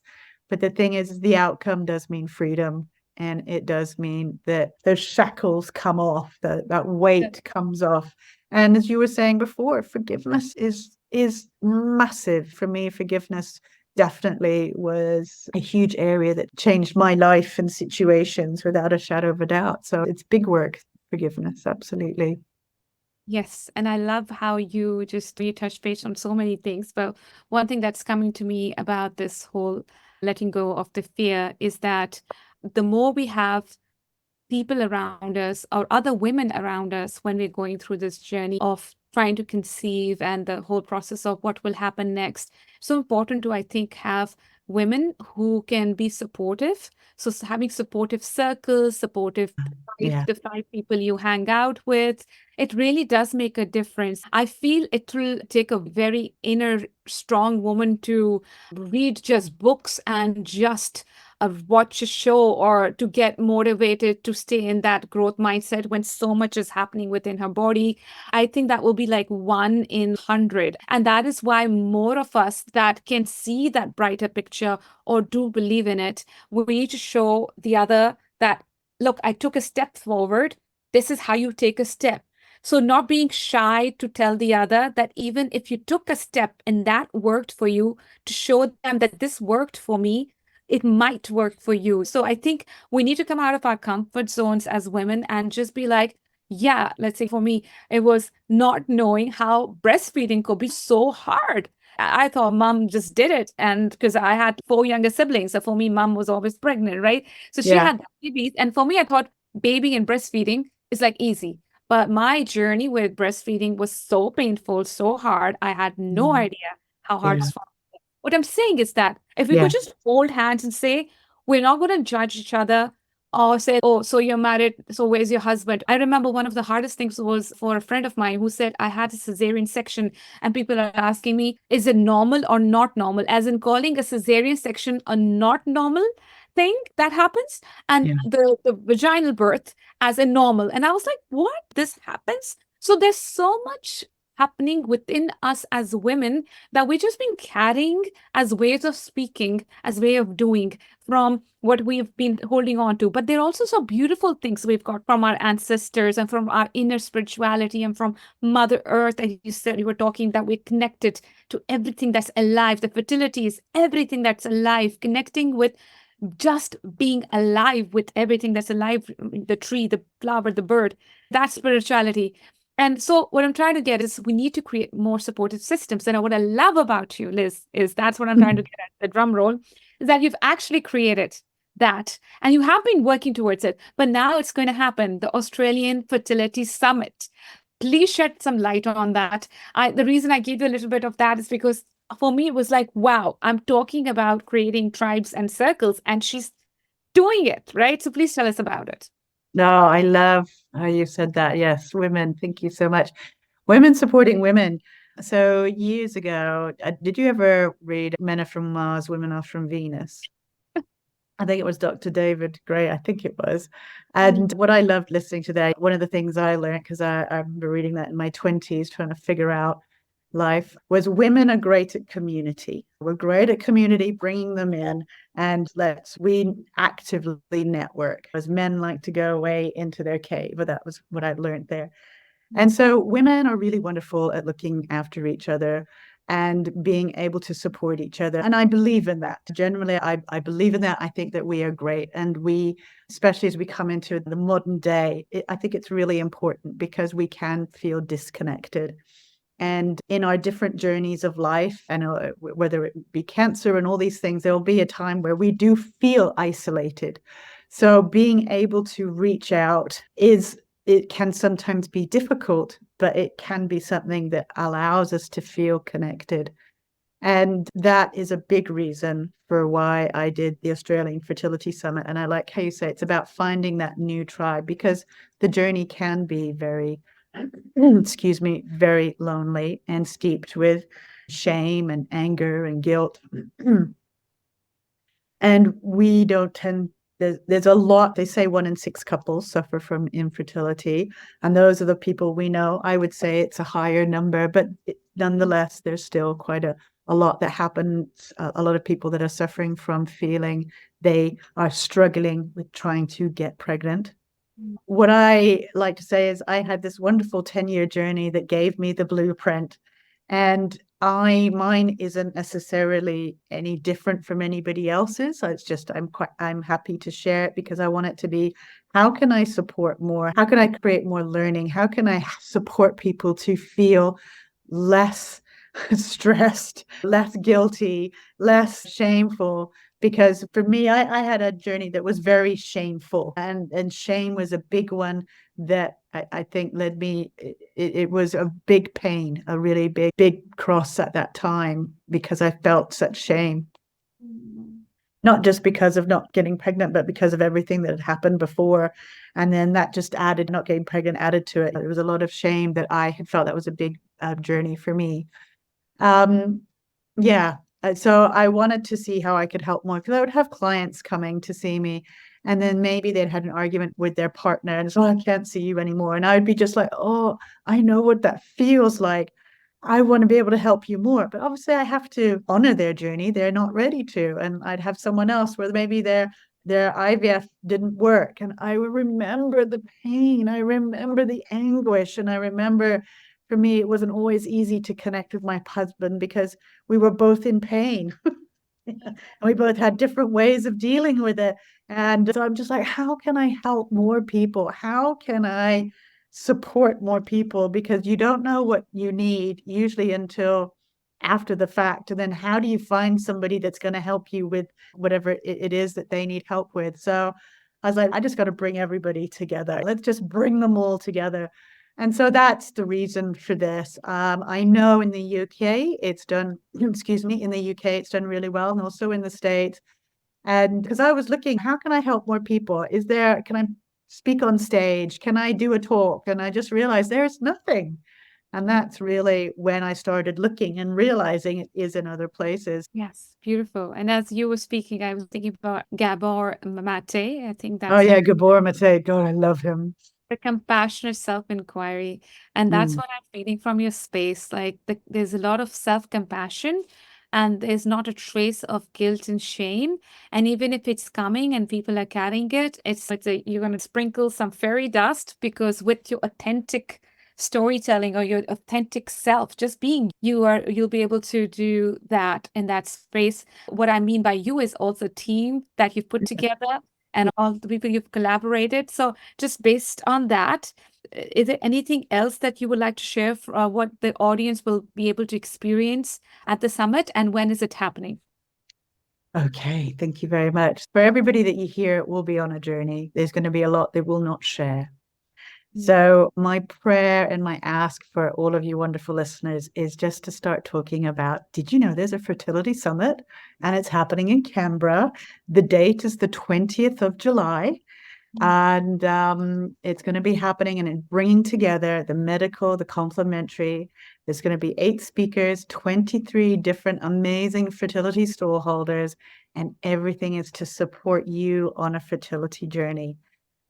But the thing is, the outcome does mean freedom. And it does mean that those shackles come off, that weight comes off. And as you were saying before, forgiveness is massive. For me, forgiveness definitely was a huge area that changed my life and situations without a shadow of a doubt. So it's big work, forgiveness, absolutely. Yes, and I love how you touch base on so many things. But one thing that's coming to me about this whole letting go of the fear is that the more we have people around us or other women around us when we're going through this journey of trying to conceive and the whole process of what will happen next. So important to, I think, have women who can be supportive. So having supportive circles, supportive Yeah. the five people you hang out with, it really does make a difference. I feel it will take a very inner, strong woman to read just books and just watch a show or to get motivated to stay in that growth mindset when so much is happening within her body. I think that will be like 1 in 100. And that is why more of us that can see that brighter picture or do believe in it, we need to show the other that, look, I took a step forward. This is how you take a step. So not being shy to tell the other that even if you took a step and that worked for you, to show them that this worked for me, it might work for you. So I think we need to come out of our comfort zones as women and just be like, yeah, let's say for me, it was not knowing how breastfeeding could be so hard. I thought mom just did it. And because I had 4 younger siblings. So for me, mom was always pregnant, right? So she Yeah. had babies. And for me, I thought baby and breastfeeding is like easy. But my journey with breastfeeding was so painful, so hard. I had no idea how hard Yeah. it's for. What I'm saying is that if we could Yeah. just hold hands and say, we're not going to judge each other or say, oh, so you're married, so where's your husband? I remember one of the hardest things was for a friend of mine who said, I had a cesarean section, and people are asking me, is it normal or not normal? As in calling a cesarean section a not normal thing that happens, and Yeah. the vaginal birth as a normal. And I was like, what? This happens? So there's so much happening within us as women that we've just been carrying as ways of speaking, as way of doing from what we've been holding on to. But there are also some beautiful things we've got from our ancestors and from our inner spirituality and from Mother Earth. As you said, you were talking that we're connected to everything that's alive. The fertility is everything that's alive, connecting with just being alive with everything that's alive, the tree, the flower, the bird. That's spirituality. And so what I'm trying to get is we need to create more supportive systems. And what I love about you, Liz, is that's what I'm trying to get at, the drum roll, is that you've actually created that and you have been working towards it. But now it's going to happen, the Australian Fertility Summit. Please shed some light on that. The reason I gave you a little bit of that is because for me, it was like, wow, I'm talking about creating tribes and circles, and she's doing it, right? So please tell us about it. No, I love how you said that. Yes, women. Thank you so much. Women supporting women. So years ago, did you ever read Men Are From Mars, Women Are From Venus? I think it was Dr. David Gray, I think it was. And what I loved listening to that, one of the things I learned, because I remember reading that in my 20s, trying to figure out life, was women are great at community. We're great at community, bringing them in, and we actively network. As men like to go away into their cave, but that was what I learned there. And so women are really wonderful at looking after each other and being able to support each other. And I believe in that. Generally, I believe in that. I think that we are great. And we, especially as we come into the modern day, I think it's really important because we can feel disconnected. And in our different journeys of life, and whether it be cancer and all these things, there will be a time where we do feel isolated. So being able to reach out it can sometimes be difficult, but it can be something that allows us to feel connected. And that is a big reason for why I did the Australian Fertility Summit. And I like how you say it's about finding that new tribe, because the journey can be very, excuse me, very lonely and steeped with shame and anger and guilt. And we don't tend, there's a lot, they say 1 in 6 couples suffer from infertility. And those are the people we know. I would say it's a higher number, but nonetheless, there's still quite a lot that happens, a lot of people that are suffering from feeling they are struggling with trying to get pregnant. What I like to say is I had this wonderful 10-year journey that gave me the blueprint. And mine isn't necessarily any different from anybody else's. So it's just I'm happy to share it because I want it to be, how can I support more? How can I create more learning? How can I support people to feel less stressed, less guilty, less shameful? Because for me, I had a journey that was very shameful, and shame was a big one that I think led me, it was a big pain, a really big cross at that time, because I felt such shame, not just because of not getting pregnant, but because of everything that had happened before. And then that just added, not getting pregnant added to it. There was a lot of shame that I had felt. That was a big journey for me. Yeah. So I wanted to see how I could help more, because I would have clients coming to see me, and then maybe they'd had an argument with their partner and so, I can't see you anymore. And I would be just like, oh, I know what that feels like. I want to be able to help you more. But obviously I have to honor their journey. They're not ready to. And I'd have someone else where maybe their IVF didn't work. And I remember the pain. I remember the anguish. And I remember, for me, it wasn't always easy to connect with my husband, because we were both in pain. And we both had different ways of dealing with it. And so I'm just like, how can I help more people? How can I support more people? Because you don't know what you need usually until after the fact. And then how do you find somebody that's going to help you with whatever it is that they need help with? So I was like, I just got to bring everybody together. Let's just bring them all together. And so that's the reason for this. I know in the UK it's done, excuse me, in the UK it's done really well, and also in the States. And because I was looking, how can I help more people? Can I speak on stage? Can I do a talk? And I just realized there's nothing. And that's really when I started looking and realizing it is in other places. Yes, beautiful. And as you were speaking, I was thinking about Gabor Mate. I think Oh that's yeah, Gabor Mate. God, I love him. the compassionate self-inquiry. And that's what I'm feeling from your space. Like there's a lot of self-compassion, and there's not a trace of guilt and shame. And even if it's coming and people are carrying it, you're going to sprinkle some fairy dust, because with your authentic storytelling or your authentic self, just being you'll be able to do that in that space. What I mean by you is also team that you've put together, and all the people you've collaborated. So just based on that, is there anything else that you would like to share for what the audience will be able to experience at the summit, and when is it happening? Okay, thank you very much. For everybody that you hear will be on a journey. There's going to be a lot they will not share. So my prayer and my ask for all of you wonderful listeners is just to start talking about, did you know there's a fertility summit and it's happening in Canberra? The date is the 20th of July. And it's going to be happening and bringing together the medical, the complementary. There's going to be 8 speakers, 23 different amazing fertility stall holders, and everything is to support you on a fertility journey.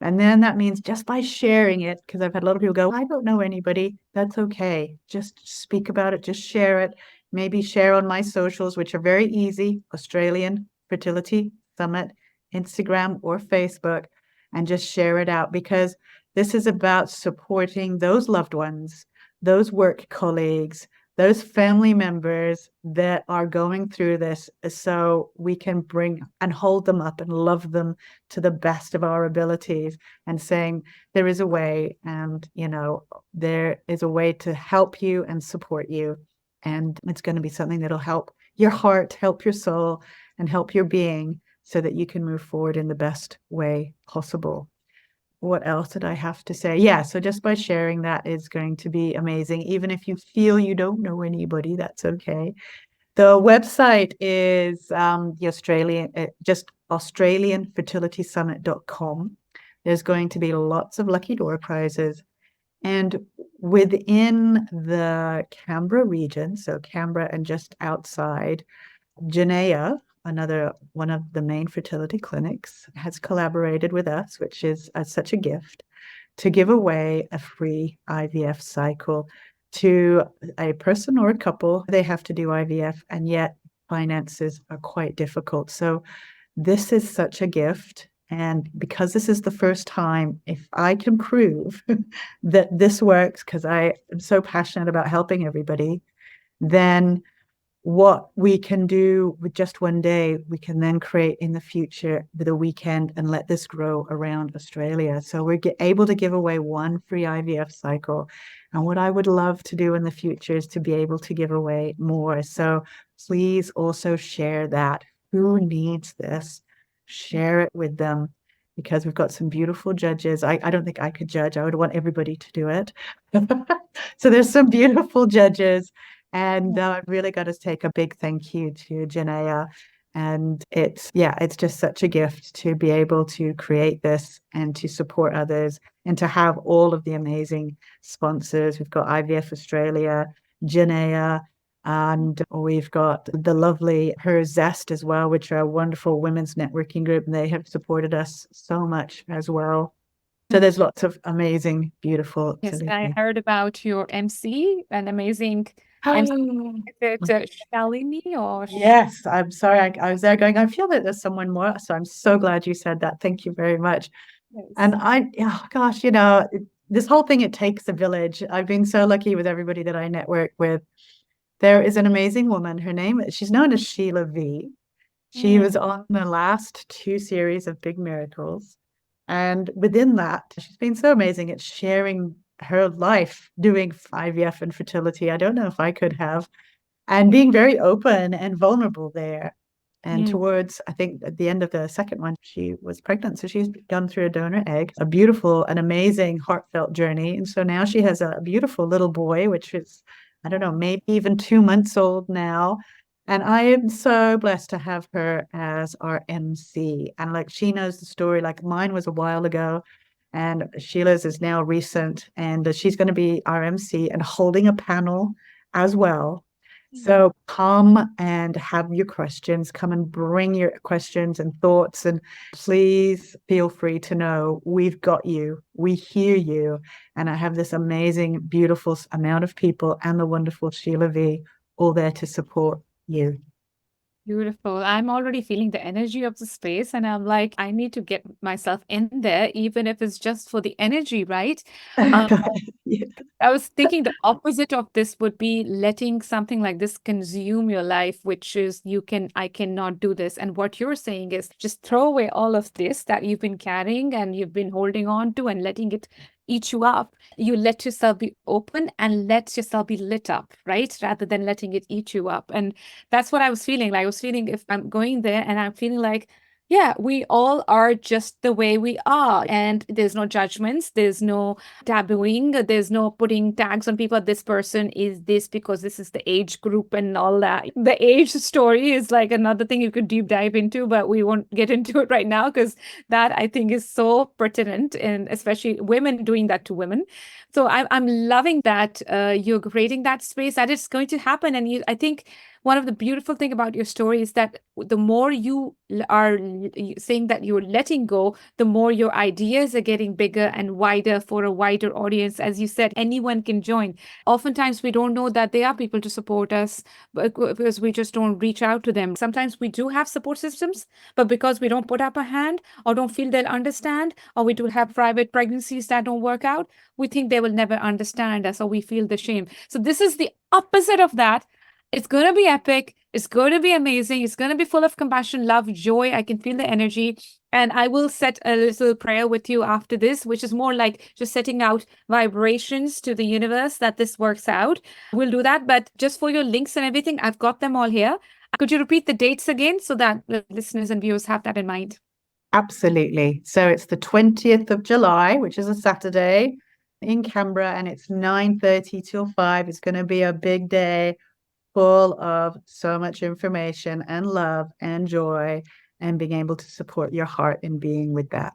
And then that means just by sharing it, because I've had a lot of people go, I don't know anybody. That's okay. Just speak about it. Just share it. Maybe share on my socials, which are very easy: Australian Fertility Summit, Instagram or Facebook, and just share it out, because this is about supporting those loved ones, those work colleagues, those family members that are going through this, so we can bring and hold them up and love them to the best of our abilities, and saying there is a way, and there is a way to help you and support you, and it's going to be something that'll help your heart, help your soul, and help your being, so that you can move forward in the best way possible. What else did I have to say? Yeah, so just by sharing that is going to be amazing. Even if you feel you don't know anybody, that's okay. The website is just australianfertilitysummit.com. There's going to be lots of lucky door prizes. And within the Canberra region, so Canberra and just outside, Janaea, another one of the main fertility clinics, has collaborated with us, which is such a gift, to give away a free IVF cycle to a person or a couple. They have to do IVF, and yet finances are quite difficult. So this is such a gift. And because this is the first time, if I can prove that this works, because I am so passionate about helping everybody, then what we can do with just one day, we can then create in the future with a weekend, and let this grow around Australia. So we're able to give away one free IVF cycle. And what I would love to do in the future is to be able to give away more. So please also share that. Who needs this? Share it with them. because we've got some beautiful judges. I don't think I could judge. I would want everybody to do it. So there's some beautiful judges. And I've really got to take a big thank you to Janaea. And it's just such a gift to be able to create this and to support others and to have all of the amazing sponsors. We've got IVF Australia, Janaea, and we've got the lovely Her Zest as well, which are a wonderful women's networking group. And they have supported us so much as well. So there's lots of amazing, beautiful. Yes, I heard about your MC, an amazing MC. Is it Shalini or? Yes, I'm sorry. I was there going, I feel that there's someone more. So I'm so glad you said that. Thank you very much. And oh gosh, this whole thing, it takes a village. I've been so lucky with everybody that I network with. There is an amazing woman. She's known as Sheila V. She was on the last 2 series of Big Miracles. And within that, she's been so amazing at sharing her life doing IVF and fertility. I don't know if I could have, and being very open and vulnerable there. And towards, I think at the end of the second one, she was pregnant. So she's gone through a donor egg, a beautiful and amazing heartfelt journey. And so now she has a beautiful little boy, which is, I don't know, maybe even 2 months old now. And I am so blessed to have her as our MC. And like, she knows the story, like mine was a while ago. And Sheila's is now recent. And she's going to be our MC and holding a panel as well. So come and have your questions. Come and bring your questions and thoughts. And please feel free to know we've got you. We hear you. And I have this amazing, beautiful amount of people and the wonderful Sheila V all there to support you. Beautiful. I'm already feeling the energy of the space, and I'm like, I need to get myself in there, even if it's just for the energy, right? Yeah. I was thinking the opposite of this would be letting something like this consume your life, which is I cannot do this. And what you're saying is just throw away all of this that you've been carrying and you've been holding on to and letting it eat you up. You let yourself be open and let yourself be lit up, right? Rather than letting it eat you up. And that's what I was feeling like. I was feeling if I'm going there and I'm feeling like, yeah, we all are just the way we are. And there's no judgments, there's no tabooing, there's no putting tags on people. This person is this because this is the age group and all that. The age story is like another thing you could deep dive into, but we won't get into it right now because that I think is so pertinent, and especially women doing that to women. So I'm loving that you're creating that space, that it's going to happen. And I think one of the beautiful thing about your story is that the more you are saying that you're letting go, the more your ideas are getting bigger and wider for a wider audience. As you said, anyone can join. Oftentimes, we don't know that there are people to support us because we just don't reach out to them. Sometimes we do have support systems, but because we don't put up a hand or don't feel they'll understand, or we do have private pregnancies that don't work out, we think they will never understand us or we feel the shame. So this is the opposite of that. It's going to be epic. It's going to be amazing. It's going to be full of compassion, love, joy. I can feel the energy. And I will set a little prayer with you after this, which is more like just setting out vibrations to the universe that this works out. We'll do that. But just for your links and everything, I've got them all here. Could you repeat the dates again so that the listeners and viewers have that in mind? Absolutely. So it's the 20th of July, which is a Saturday in Canberra, and it's 9:30 till 5. It's going to be a big day full of so much information and love and joy and being able to support your heart in being with that.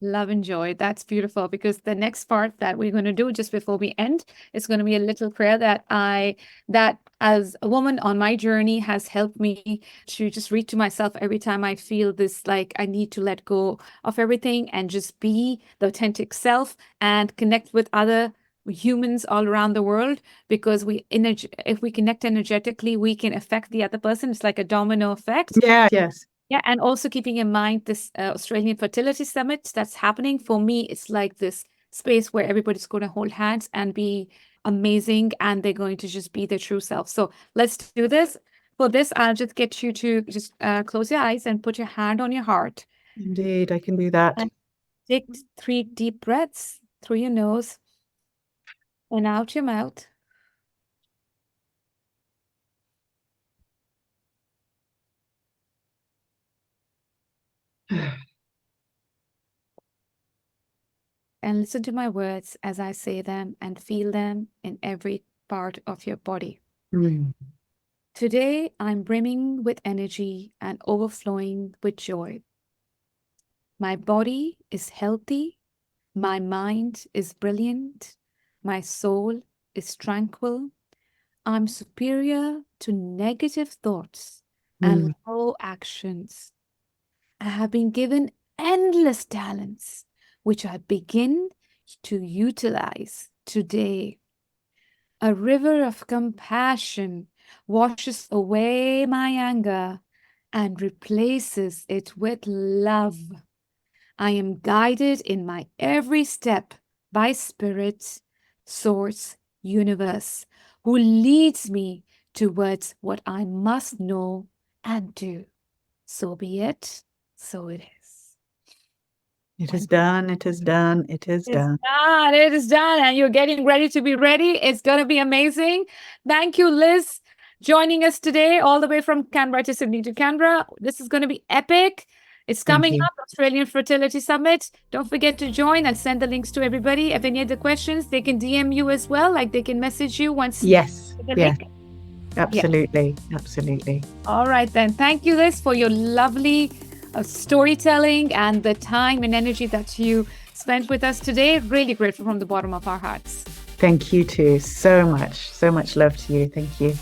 Love and joy. That's beautiful, because the next part that we're going to do just before we end is going to be a little prayer that as a woman on my journey has helped me to just read to myself every time I feel this, like I need to let go of everything and just be the authentic self and connect with other humans all around the world, because if we connect energetically, we can affect the other person. It's like a domino effect. Yeah, yes. Yeah, and also keeping in mind this Australian Fertility Summit that's happening. For me, it's like this space where everybody's going to hold hands and be amazing, and they're going to just be their true self. So let's do this. For this, I'll just get you to just close your eyes and put your hand on your heart. Indeed, I can do that. And take 3 deep breaths through your nose and out your mouth. and listen to my words as I say them and feel them in every part of your body. Today, I'm brimming with energy and overflowing with joy. My body is healthy. My mind is brilliant. My soul is tranquil. I'm superior to negative thoughts and low actions. I have been given endless talents, which I begin to utilize today. A river of compassion washes away my anger and replaces it with love. I am guided in my every step by Spirit, Source, Universe, who leads me towards what I must know and do. So be it, so it is. It is done. It is done. It is done. It is done. And you're getting ready to be ready. It's going to be amazing. Thank you, Liz, joining us today, all the way from Canberra to Sydney to Canberra. This is going to be epic. It's coming up, Australian Fertility Summit. Don't forget to join. I'll send the links to everybody. If any other questions, they can DM you as well. Like they can message you once. Yes. The Yes. link. Absolutely. Absolutely. All right, then. Thank you, Liz, for your lovely storytelling and the time and energy that you spent with us today. Really grateful from the bottom of our hearts. Thank you too. So much love to you. Thank you.